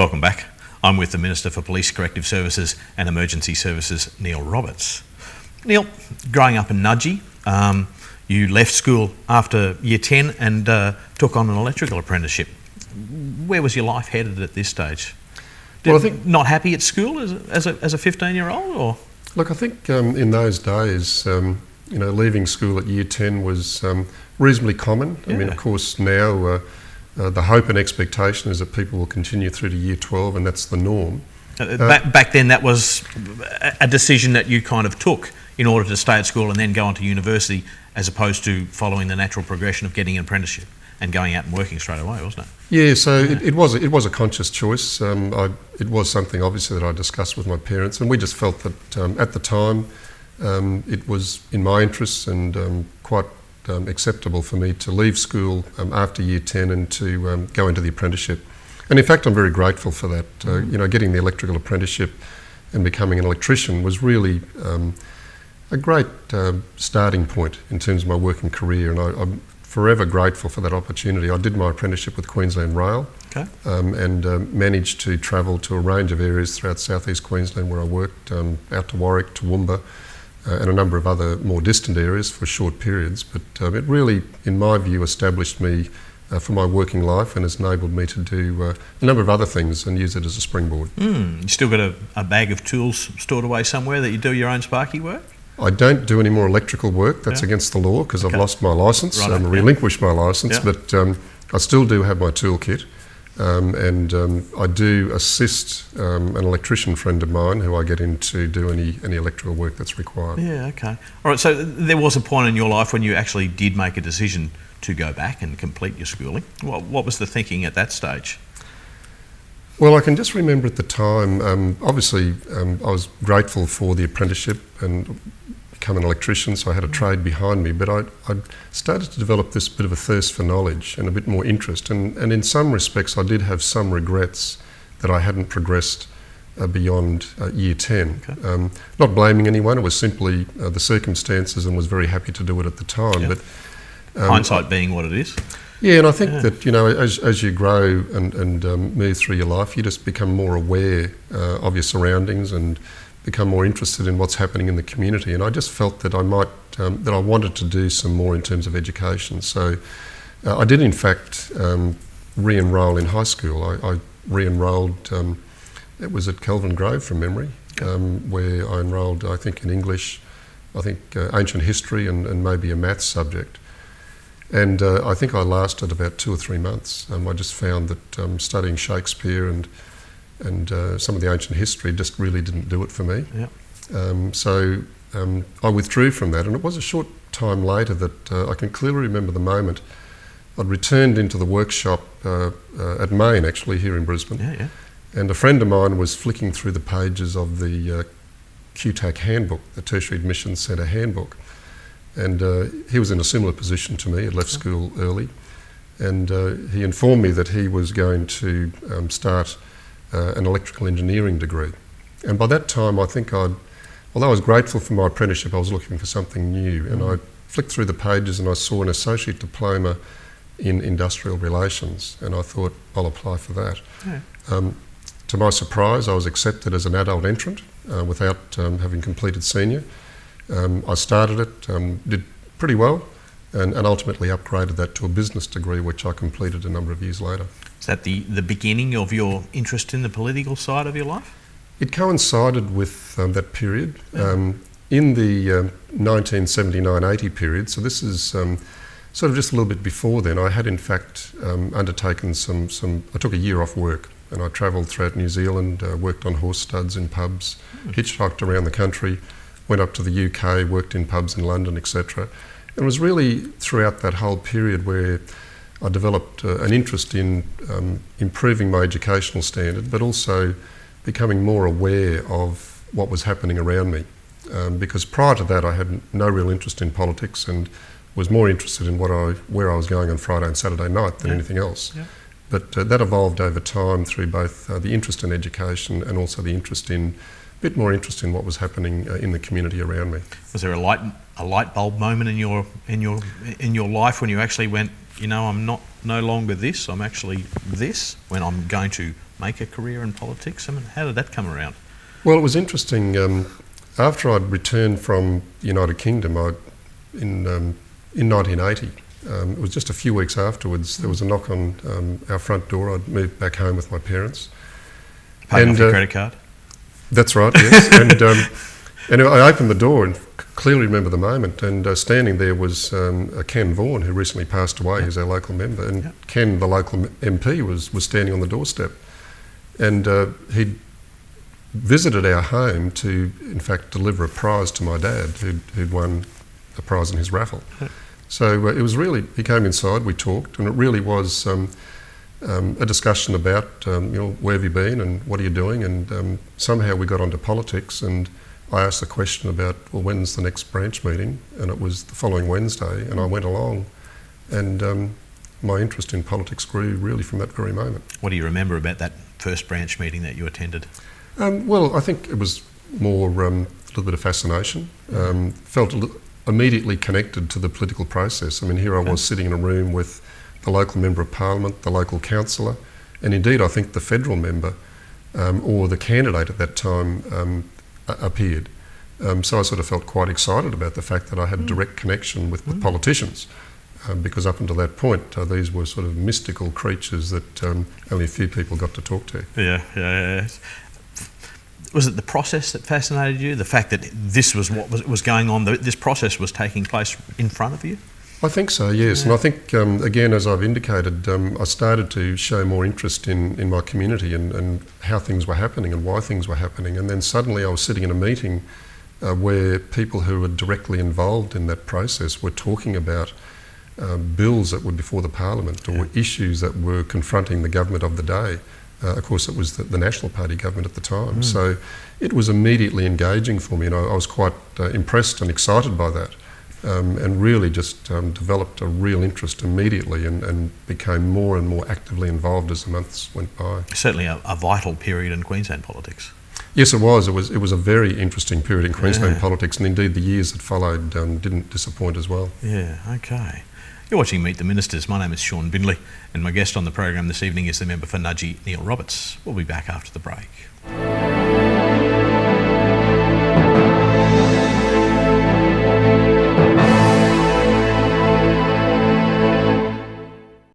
Welcome back. I'm with the Minister for Police, Corrective Services and Emergency Services, Neil Roberts. Neil, growing up in Nudgee, you left school after year 10 and took on an electrical apprenticeship. Where was your life headed at this stage? Well, I think not happy at school as a 15-year-old, or? Look, I think in those days, leaving school at year 10 was reasonably common. I mean, of course, now the hope and expectation is that people will continue through to year 12, and that's the norm. Back then, that was a decision that you kind of took in order to stay at school and then go on to university, as opposed to following the natural progression of getting an apprenticeship and going out and working straight away, wasn't it? Yeah, so it was a conscious choice. It was something obviously that I discussed with my parents, and we just felt that at the time it was in my interests and quite acceptable for me to leave school after year 10 and to go into the apprenticeship. And in fact, I'm very grateful for that. Getting the electrical apprenticeship and becoming an electrician was really a great starting point in terms of my working career, and I'm forever grateful for that opportunity. I did my apprenticeship with Queensland Rail, and managed to travel to a range of areas throughout southeast Queensland where I worked, out to Warwick, Toowoomba, and a number of other more distant areas for short periods. But it really, in my view, established me for my working life and has enabled me to do a number of other things and use it as a springboard. You still got a bag of tools stored away somewhere that you do your own sparky work? I don't do any more electrical work. That's against the law because I've lost my licence and relinquished my licence, but I still do have my toolkit, and I do assist an electrician friend of mine who I get in to do any electrical work that's required. Yeah, okay. All right, so there was a point in your life when you actually did make a decision to go back and complete your schooling. What was the thinking at that stage? Well, I can just remember at the time, obviously I was grateful for the apprenticeship and become an electrician, so I had a trade behind me, but I started to develop this bit of a thirst for knowledge and a bit more interest, and in some respects I did have some regrets that I hadn't progressed beyond year 10. Not blaming anyone, it was simply the circumstances, and was very happy to do it at the time. But hindsight being what it is. Yeah, and I think that, as you grow and move through your life, you just become more aware of your surroundings and become more interested in what's happening in the community. And I just felt that I wanted to do some more in terms of education. So I did, in fact, re-enrol in high school. I re-enrolled, it was at Kelvin Grove from memory, where I enrolled, I think, in English, I think ancient history and maybe a maths subject. And I think I lasted about 2 or 3 months. I just found that studying Shakespeare and some of the ancient history just really didn't do it for me. So I withdrew from that, and it was a short time later that I can clearly remember the moment. I'd returned into the workshop at Main, actually, here in Brisbane, and a friend of mine was flicking through the pages of the QTAC handbook, the Tertiary Admissions Centre handbook. And he was in a similar position to me. He'd left school early, and he informed me that he was going to start an electrical engineering degree. And by that time, I think although I was grateful for my apprenticeship, I was looking for something new. And I flicked through the pages and I saw an associate diploma in industrial relations, and I thought, I'll apply for that. To my surprise, I was accepted as an adult entrant without having completed senior. I started it, did pretty well, and ultimately upgraded that to a business degree, which I completed a number of years later. Is that the beginning of your interest in the political side of your life? It coincided with that period. In the 1979-80 period, so this is sort of just a little bit before then, I had in fact undertaken I took a year off work, and I travelled throughout New Zealand, worked on horse studs in pubs, hitchhiked around the country, went up to the UK, worked in pubs in London, etc. And it was really throughout that whole period where I developed an interest in improving my educational standard, but also becoming more aware of what was happening around me. Because prior to that, I had no real interest in politics and was more interested in where I was going on Friday and Saturday night than anything else. But that evolved over time through both the interest in education and also the interest in bit more interest in what was happening in the community around me. Was there a light bulb moment in your life when you actually went, you know, I'm no longer this, I'm actually this, when I'm going to make a career in politics? I mean, how did that come around? Well, it was interesting. After I'd returned from the United Kingdom, in 1980, it was just a few weeks afterwards, there was a knock on our front door. I'd moved back home with my parents. Paying off your credit card? That's right, yes. and I opened the door and clearly remember the moment, and standing there was Ken Vaughan, who recently passed away, who's our local member, and Ken, the local MP, was standing on the doorstep. And he'd visited our home to, in fact, deliver a prize to my dad, who'd won a prize in his raffle. So it was really, he came inside, we talked, and it really was a discussion about, you know, where have you been and what are you doing? And somehow we got onto politics, and I asked the question about, well, when's the next branch meeting? And it was the following Wednesday, and I went along, and my interest in politics grew really from that very moment. What do you remember about that first branch meeting that you attended? Well, I think it was more a little bit of fascination. Felt immediately connected to the political process. I mean, here I was sitting in a room with the local member of parliament, the local councillor, and indeed I think the federal member or the candidate at that time appeared. So I sort of felt quite excited about the fact that I had a direct connection with the politicians, because up until that point these were sort of mystical creatures that only a few people got to talk to. Yeah. Was it the process that fascinated you? The fact that this was what was going on, this process was taking place in front of you? I think so, yes. And I think, again, as I've indicated, I started to show more interest in my community and how things were happening and why things were happening. And then suddenly I was sitting in a meeting where people who were directly involved in that process were talking about bills that were before the Parliament or issues that were confronting the government of the day. Of course, it was the National Party government at the time. So it was immediately engaging for me, and I was quite impressed and excited by that, and really just developed a real interest immediately and became more and more actively involved as the months went by. Certainly a vital period in Queensland politics. Yes, it was. It was a very interesting period in Queensland politics, and indeed the years that followed didn't disappoint as well. Yeah, okay. You're watching Meet the Ministers. My name is Shaun Bindley, and my guest on the program this evening is the member for Nudgee, Neil Roberts. We'll be back after the break.